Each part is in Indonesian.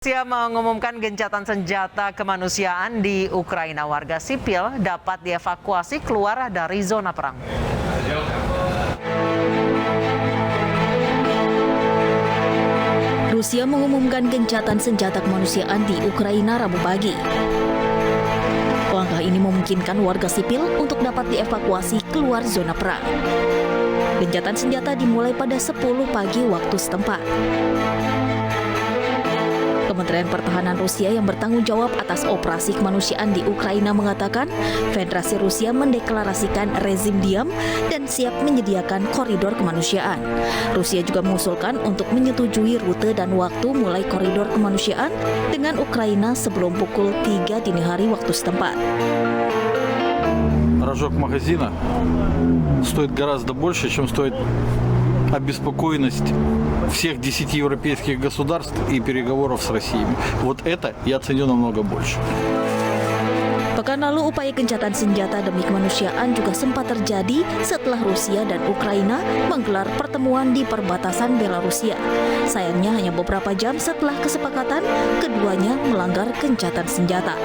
Rusia mengumumkan gencatan senjata kemanusiaan di Ukraina. Warga sipil dapat dievakuasi keluar dari zona perang. Rusia mengumumkan gencatan senjata kemanusiaan di Ukraina Rabu pagi. Langkah ini memungkinkan warga sipil untuk dapat dievakuasi keluar zona perang. Gencatan senjata dimulai pada 10 pagi waktu setempat. Kementerian Pertahanan Rusia yang bertanggung jawab atas operasi kemanusiaan di Ukraina mengatakan Federasi Rusia mendeklarasikan rezim diam dan siap menyediakan koridor kemanusiaan. Rusia juga mengusulkan untuk menyetujui rute dan waktu mulai koridor kemanusiaan dengan Ukraina sebelum pukul 3 dini hari waktu setempat. Рожок магазина стоит гораздо больше, чем стоит обеспокоенность всех 10 европейских государств и переговоров с Россией. Вот это я ценю намного больше. Pekan lalu upaya gencatan senjata demi kemanusiaan juga sempat terjadi setelah Rusia dan Ukraina menggelar pertemuan di perbatasan Belarusia. Sayangnya hanya beberapa jam setelah kesepakatan, keduanya melanggar gencatan senjata.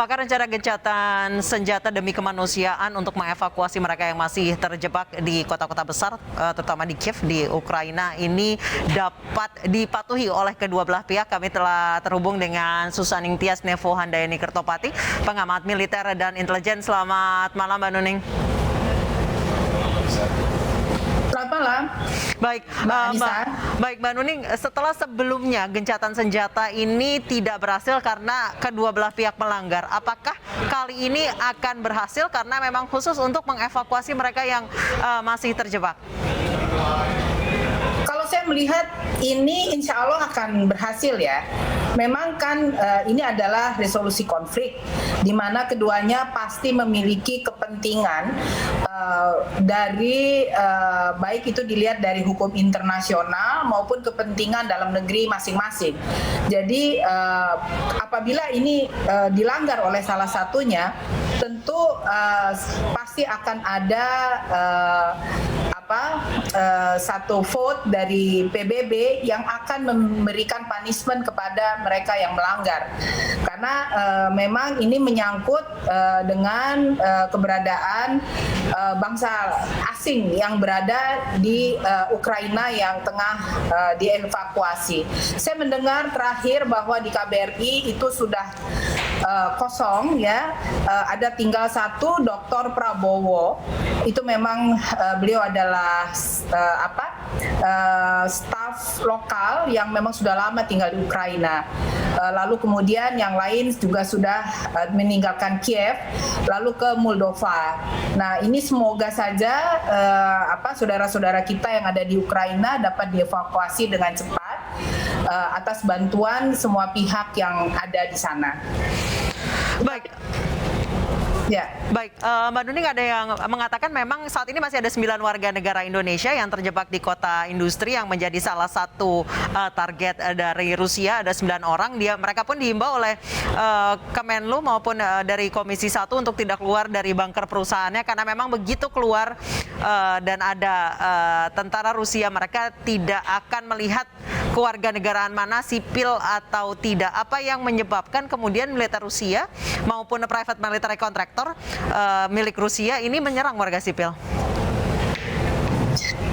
Apakah rencana gencatan senjata demi kemanusiaan untuk mengevakuasi mereka yang masih terjebak di kota-kota besar, terutama di Kiev, di Ukraina, ini dapat dipatuhi oleh kedua belah pihak? Kami telah terhubung dengan Susaning Tias Nevo Handayani Kertopati, pengamat militer dan intelijen. Selamat malam, Mbak Nuning. Selamat malam. Baik, Mbak Nuning, setelah sebelumnya gencatan senjata ini tidak berhasil karena kedua belah pihak melanggar, apakah kali ini akan berhasil karena memang khusus untuk mengevakuasi mereka yang masih terjebak? Kalau saya melihat ini insya Allah akan berhasil ya. Memang kan ini adalah resolusi konflik di mana keduanya pasti memiliki kepentingan dari baik itu dilihat dari hukum internasional maupun kepentingan dalam negeri masing-masing. Jadi apabila ini dilanggar oleh salah satunya, tentu pasti akan ada satu vote dari PBB yang akan memberikan punishment kepada mereka yang melanggar, karena memang ini menyangkut dengan keberadaan bangsa asing yang berada di Ukraina yang tengah dievakuasi. Saya mendengar terakhir bahwa di KBRI itu sudah kosong ya, ada tinggal satu Dr. Prabowo. Itu memang beliau adalah staf lokal yang memang sudah lama tinggal di Ukraina. Lalu kemudian yang lain juga sudah meninggalkan Kiev, lalu ke Moldova. Nah, ini semoga saja saudara-saudara kita yang ada di Ukraina dapat dievakuasi dengan cepat atas bantuan semua pihak yang ada di sana. Baik. Ya. Baik, Mbak Nuning, ada yang mengatakan memang saat ini masih ada 9 warga negara Indonesia yang terjebak di kota industri yang menjadi salah satu target dari Rusia. Ada 9 orang, mereka pun diimbau oleh Kemenlu maupun dari Komisi 1 untuk tidak keluar dari bunker perusahaannya karena memang begitu keluar dan ada tentara Rusia, mereka tidak akan melihat kewarganegaraan mana, sipil atau tidak. Apa yang menyebabkan kemudian militer Rusia maupun private military contractor milik Rusia ini menyerang warga sipil?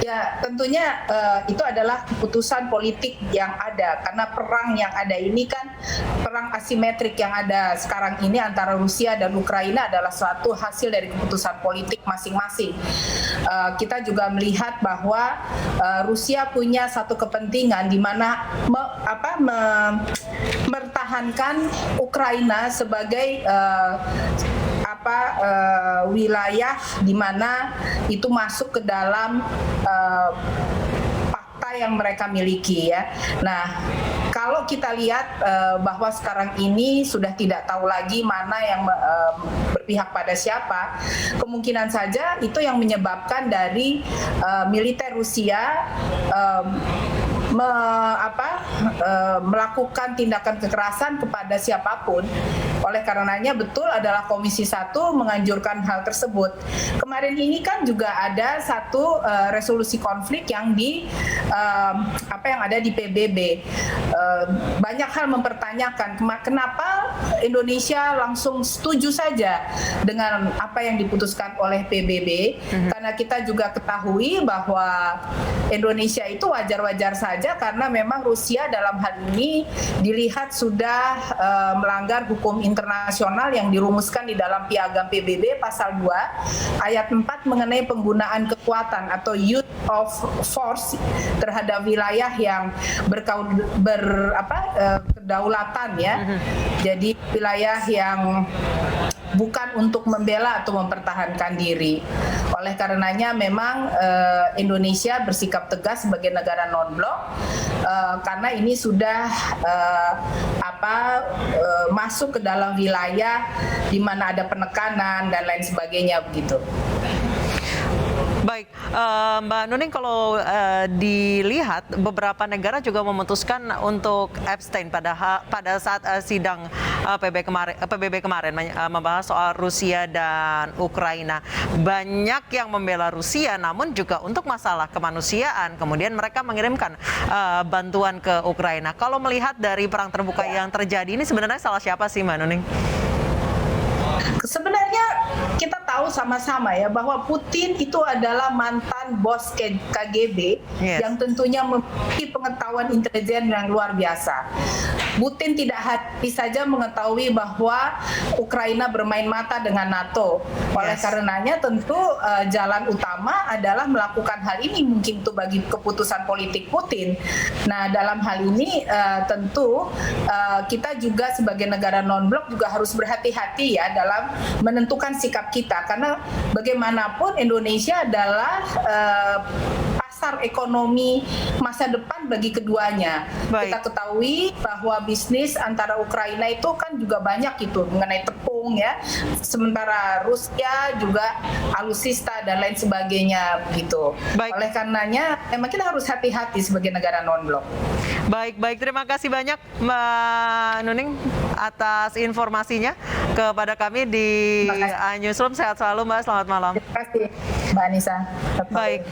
Ya, tentunya itu adalah keputusan politik yang ada, karena perang yang ada ini kan perang asimetrik yang ada sekarang ini antara Rusia dan Ukraina adalah suatu hasil dari keputusan politik masing-masing. Kita juga melihat bahwa Rusia punya satu kepentingan di mana mempertahankan Ukraina sebagai wilayah di mana itu masuk ke dalam fakta yang mereka miliki ya. Nah, kalau kita lihat bahwa sekarang ini sudah tidak tahu lagi mana yang berpihak pada siapa, kemungkinan saja itu yang menyebabkan dari militer Rusia melakukan tindakan kekerasan kepada siapapun Oleh karenanya betul adalah Komisi 1 menganjurkan hal tersebut. Kemarin ini kan juga ada satu resolusi konflik yang yang ada di PBB. Banyak hal mempertanyakan kenapa Indonesia langsung setuju saja dengan apa yang diputuskan oleh PBB, karena kita juga ketahui bahwa Indonesia itu wajar-wajar saja karena memang Rusia dalam hal ini dilihat sudah melanggar hukum internasional yang dirumuskan di dalam Piagam PBB pasal 2 ayat 4 mengenai penggunaan kekuatan atau use of force terhadap wilayah yang kedaulatan ya. Jadi wilayah yang bukan untuk membela atau mempertahankan diri. Oleh karenanya memang Indonesia bersikap tegas sebagai negara non-blok karena ini sudah masuk ke dalam wilayah di mana ada penekanan dan lain sebagainya begitu. Baik, Mbak Nuning, kalau dilihat beberapa negara juga memutuskan untuk abstain pada saat sidang PBB kemarin membahas soal Rusia dan Ukraina. Banyak yang membela Rusia, namun juga untuk masalah kemanusiaan. Kemudian mereka mengirimkan bantuan ke Ukraina. Kalau melihat dari perang terbuka yang terjadi ini, sebenarnya salah siapa sih, Mbak Nuning? Sebenarnya kita tahu sama-sama ya bahwa Putin itu adalah mantan bos KGB yang tentunya memiliki pengetahuan intelijen yang luar biasa. Putin tidak saja mengetahui bahwa Ukraina bermain mata dengan NATO. Oleh karenanya tentu jalan utama adalah melakukan hal ini mungkin itu bagi keputusan politik Putin. Nah, dalam hal ini tentu kita juga sebagai negara non-blok juga harus berhati-hati ya dalam menentukan sikap kita, karena bagaimanapun Indonesia adalah pasar ekonomi masa depan bagi keduanya. Baik. Kita ketahui bahwa bisnis antara Ukraina itu kan juga banyak itu mengenai tepung ya, sementara Rusia juga alutsista dan lain sebagainya gitu. Baik. Oleh karenanya memang kita harus hati-hati sebagai negara non-blok. Baik, terima kasih banyak Mbak Nuning atas informasinya kepada kami di Newsroom. Sehat selalu Mbak, selamat malam. Terima kasih Mbak Anissa. Baik.